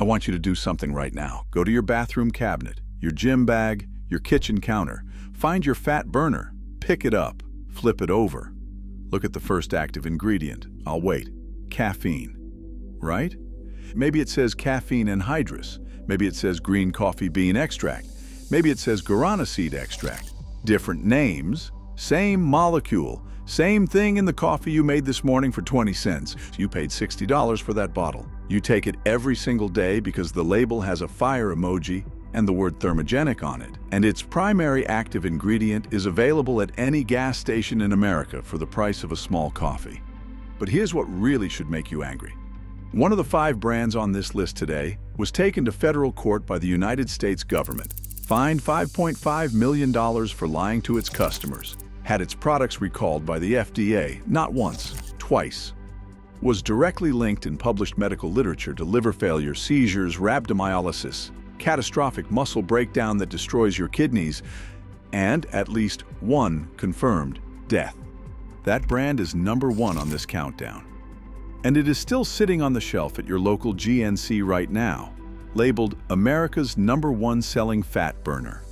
I want you to do something right now. Go to your bathroom cabinet, your gym bag, your kitchen counter. Find your fat burner, pick it up, flip it over. Look at the first active ingredient. I'll wait. Caffeine. Right? Maybe it says caffeine anhydrous. Maybe it says green coffee bean extract. Maybe it says guarana seed extract. Different names, same molecule, same thing in the coffee you made this morning for 20 cents. You paid $60 for that bottle. You take it every single day because the label has a fire emoji and the word thermogenic on it. And its primary active ingredient is available at any gas station in America for the price of a small coffee. But here's what really should make you angry. One of the 5 brands on this list today was taken to federal court by the United States government, fined $5.5 million for lying to its customers, had its products recalled by the FDA not once, twice, was directly linked in published medical literature to liver failure, seizures, rhabdomyolysis, catastrophic muscle breakdown that destroys your kidneys, and at least one confirmed death. That brand is #1 on this countdown. And it is still sitting on the shelf at your local GNC right now, labeled America's #1 selling fat burner.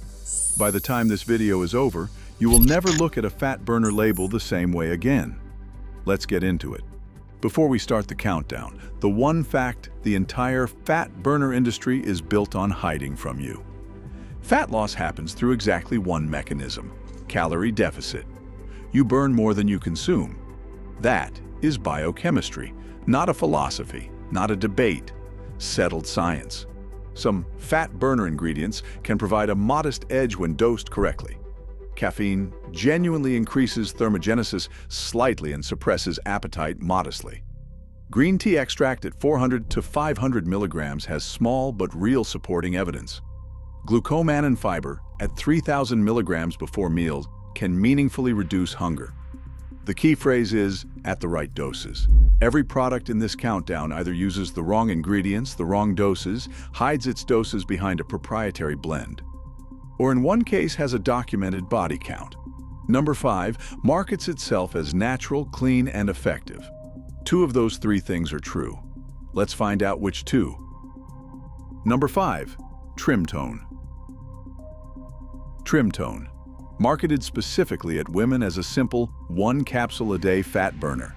By the time this video is over, you will never look at a fat burner label the same way again. Let's get into it. Before we start the countdown, the one fact the entire fat burner industry is built on hiding from you. Fat loss happens through exactly one mechanism: calorie deficit. You burn more than you consume. That is biochemistry, not a philosophy, not a debate, settled science. Some fat burner ingredients can provide a modest edge when dosed correctly. Caffeine genuinely increases thermogenesis slightly and suppresses appetite modestly. Green tea extract at 400 to 500 milligrams has small but real supporting evidence. Glucomannan fiber at 3,000 milligrams before meals can meaningfully reduce hunger. The key phrase is, at the right doses. Every product in this countdown either uses the wrong ingredients, the wrong doses, hides its doses behind a proprietary blend, or in one case has a documented body count. Number 5 markets itself as natural, clean, and effective. 2 of those 3 things are true. Let's find out which 2. Number 5, Trimtone. Trimtone, marketed specifically at women as a simple 1 capsule a day fat burner.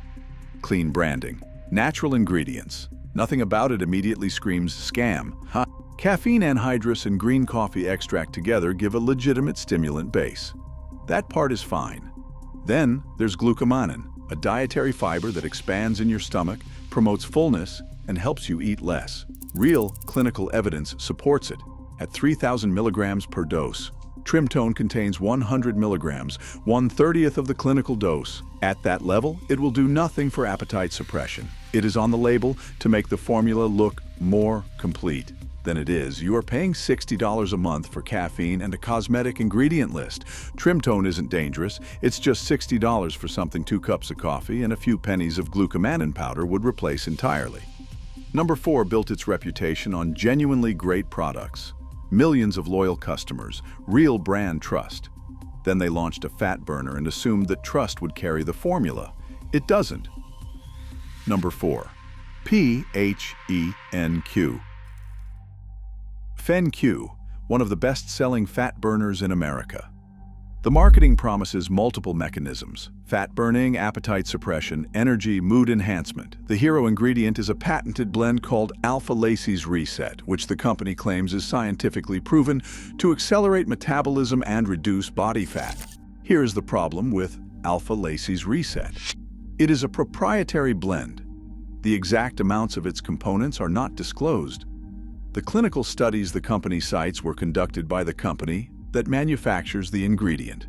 Clean branding, natural ingredients. Nothing about it immediately screams scam. Caffeine anhydrous and green coffee extract together give a legitimate stimulant base. That part is fine. Then there's glucomannan, a dietary fiber that expands in your stomach, promotes fullness, and helps you eat less. Real clinical evidence supports it. At 3,000 milligrams per dose, Trimtone contains 100 milligrams, 1/30th of the clinical dose. At that level, it will do nothing for appetite suppression. It is on the label to make the formula look more complete than it is. You are paying $60 a month for caffeine and a cosmetic ingredient list. Trimtone isn't dangerous. It's just $60 for something 2 cups of coffee and a few pennies of glucomannan powder would replace entirely. Number 4 built its reputation on genuinely great products. Millions of loyal customers, real brand trust. Then they launched a fat burner and assumed that trust would carry the formula. It doesn't. Number 4, PHENQ. PHENQ, one of the best-selling fat burners in America. The marketing promises multiple mechanisms: fat burning, appetite suppression, energy, mood enhancement. The hero ingredient is a patented blend called alpha-lacase reset, which the company claims is scientifically proven to accelerate metabolism and reduce body fat. Here is the problem with alpha-lacase reset. It is a proprietary blend. The exact amounts of its components are not disclosed. The clinical studies the company cites were conducted by the company that manufactures the ingredient.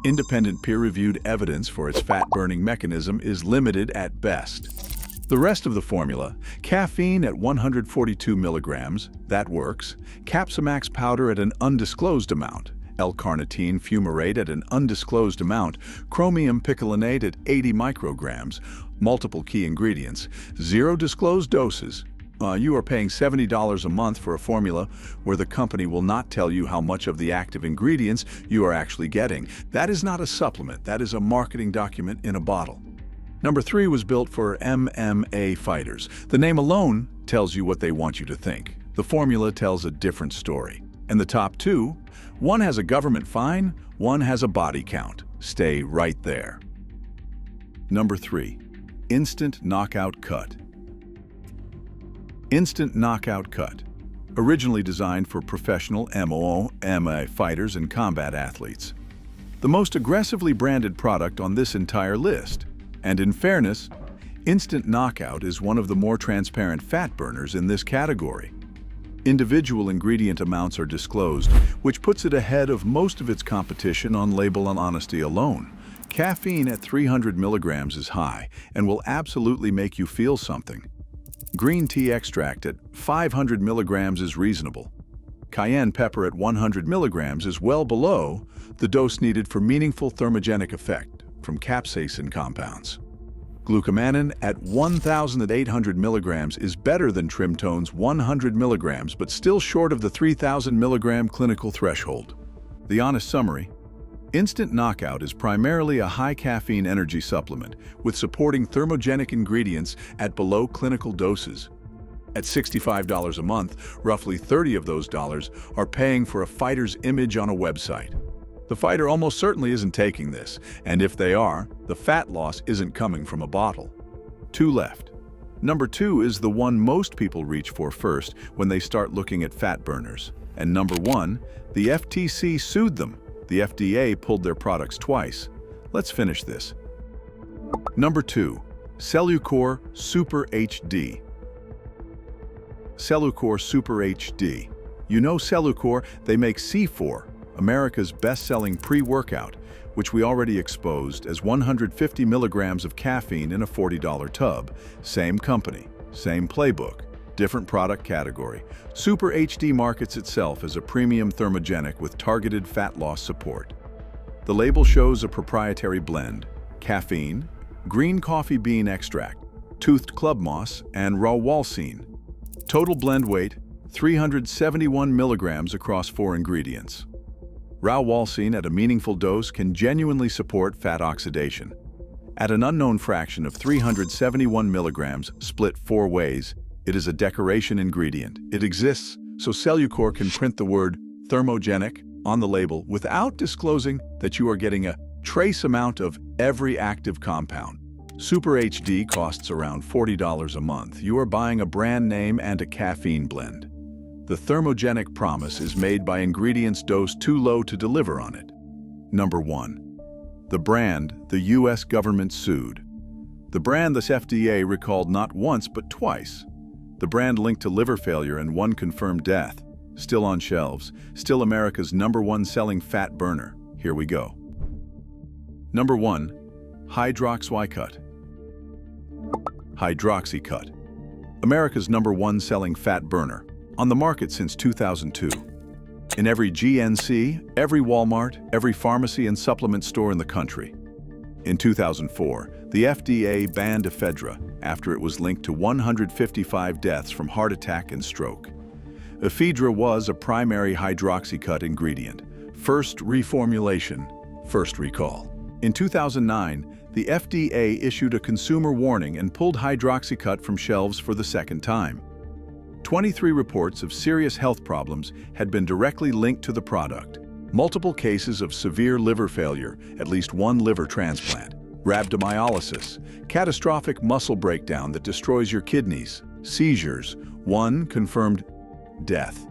Independent peer-reviewed evidence for its fat-burning mechanism is limited at best. The rest of the formula, caffeine at 142 milligrams, that works, Capsamax powder at an undisclosed amount, L-carnitine fumarate at an undisclosed amount, chromium picolinate at 80 micrograms, multiple key ingredients, 0 disclosed doses. You are paying $70 a month for a formula where the company will not tell you how much of the active ingredients you are actually getting. That is not a supplement, that is a marketing document in a bottle. Number 3 was built for MMA fighters. The name alone tells you what they want you to think. The formula tells a different story. And the top two, one has a government fine, one has a body count. Stay right there. Number 3. Instant Knockout Cut. Instant Knockout Cut. Originally designed for professional MMA fighters and combat athletes. The most aggressively branded product on this entire list. And in fairness, Instant Knockout is one of the more transparent fat burners in this category. Individual ingredient amounts are disclosed, which puts it ahead of most of its competition on label and honesty alone. Caffeine at 300 milligrams is high and will absolutely make you feel something. Green tea extract at 500 milligrams is reasonable. Cayenne pepper at 100 milligrams is well below the dose needed for meaningful thermogenic effect from capsaicin compounds. Glucomannan at 1,800 milligrams is better than Trimtone's 100 milligrams, but still short of the 3,000 milligram clinical threshold. The honest summary: Instant Knockout is primarily a high-caffeine energy supplement with supporting thermogenic ingredients at below clinical doses. At $65 a month, roughly 30 of those dollars are paying for a fighter's image on a website. The fighter almost certainly isn't taking this, and if they are, the fat loss isn't coming from a bottle. 2 left. Number 2 is the one most people reach for first when they start looking at fat burners. And number 1, the FTC sued them. The FDA pulled their products twice. Let's finish this. Number 2, Cellucor Super HD. Cellucor Super HD. You know Cellucor, they make C4, America's best-selling pre-workout, which we already exposed as 150 milligrams of caffeine in a $40 tub. Same company, same playbook, different product category. Super HD markets itself as a premium thermogenic with targeted fat loss support. The label shows a proprietary blend: caffeine, green coffee bean extract, toothed club moss, and raw walsine. Total blend weight, 371 milligrams across 4 ingredients. Raw walsine at a meaningful dose can genuinely support fat oxidation. At an unknown fraction of 371 milligrams, split 4 ways, it is a decoration ingredient. It exists, so Cellucor can print the word thermogenic on the label without disclosing that you are getting a trace amount of every active compound. Super HD costs around $40 a month. You are buying a brand name and a caffeine blend. The thermogenic promise is made by ingredients dosed too low to deliver on it. Number 1. The brand the U.S. government sued. The brand this FDA recalled not once but twice. The brand linked to liver failure and 1 confirmed death. Still on shelves, still America's #1 selling fat burner. Here we go. Number 1. Hydroxycut. Hydroxycut. America's #1 selling fat burner. On the market since 2002. In every GNC, every Walmart, every pharmacy and supplement store in the country. In 2004, the FDA banned ephedra after it was linked to 155 deaths from heart attack and stroke. Ephedra was a primary hydroxycut ingredient. First reformulation, first recall. In 2009, the FDA issued a consumer warning and pulled hydroxycut from shelves for the second time. 23 reports of serious health problems had been directly linked to the product. Multiple cases of severe liver failure, at least 1 liver transplant, rhabdomyolysis, catastrophic muscle breakdown that destroys your kidneys, seizures, 1 confirmed death.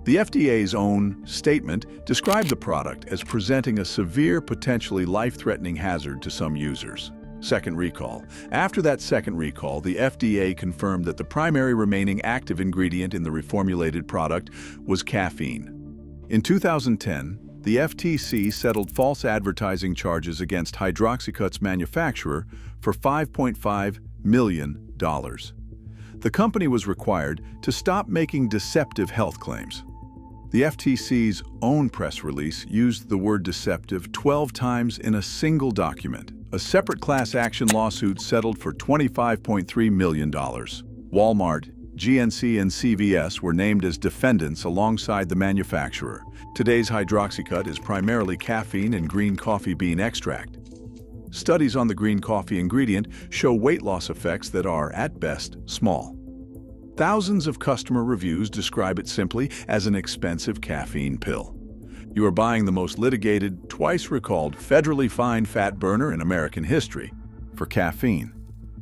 The FDA's own statement described the product as presenting a severe, potentially life-threatening hazard to some users. Second recall. After that second recall, the FDA confirmed that the primary remaining active ingredient in the reformulated product was caffeine. In 2010, the FTC settled false advertising charges against Hydroxycut's manufacturer for $5.5 million. The company was required to stop making deceptive health claims. The FTC's own press release used the word deceptive 12 times in a single document. A separate class action lawsuit settled for $25.3 million. Walmart, GNC, and CVS were named as defendants alongside the manufacturer. Today's Hydroxycut is primarily caffeine and green coffee bean extract. Studies on the green coffee ingredient show weight loss effects that are, at best, small. Thousands of customer reviews describe it simply as an expensive caffeine pill. You are buying the most litigated, twice-recalled, federally fined fat burner in American history for caffeine.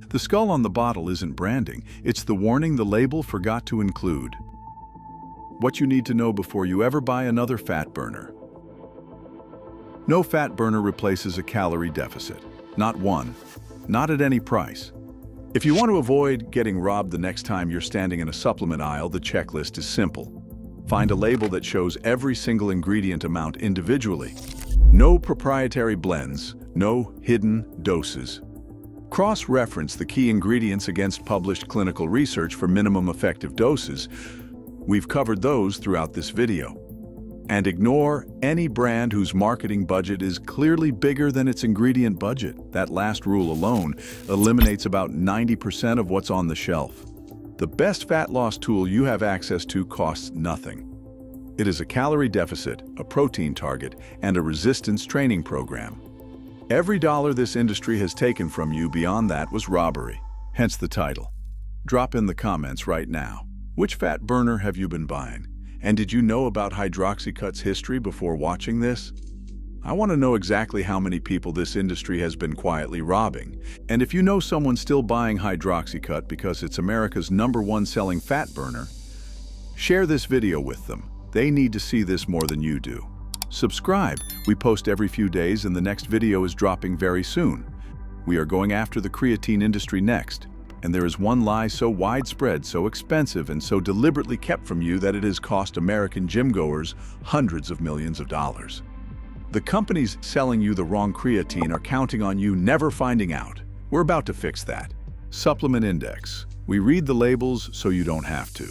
The skull on the bottle isn't branding, it's the warning the label forgot to include. What you need to know before you ever buy another fat burner. No fat burner replaces a calorie deficit. Not one. Not at any price. If you want to avoid getting robbed the next time you're standing in a supplement aisle, the checklist is simple. Find a label that shows every single ingredient amount individually. No proprietary blends, no hidden doses. Cross-reference the key ingredients against published clinical research for minimum effective doses. We've covered those throughout this video. And ignore any brand whose marketing budget is clearly bigger than its ingredient budget. That last rule alone eliminates about 90% of what's on the shelf. The best fat loss tool you have access to costs nothing. It is a calorie deficit, a protein target, and a resistance training program. Every dollar this industry has taken from you beyond that was robbery, hence the title. Drop in the comments right now. Which fat burner have you been buying? And did you know about Hydroxycut's history before watching this? I want to know exactly how many people this industry has been quietly robbing. And if you know someone still buying Hydroxycut because it's America's #1 selling fat burner, share this video with them. They need to see this more than you do. Subscribe. We post every few days and the next video is dropping very soon. We are going after the creatine industry next. And there is one lie so widespread, so expensive, and so deliberately kept from you that it has cost American gym-goers hundreds of millions of dollars. The companies selling you the wrong creatine are counting on you never finding out. We're about to fix that. Supplement Index. We read the labels so you don't have to.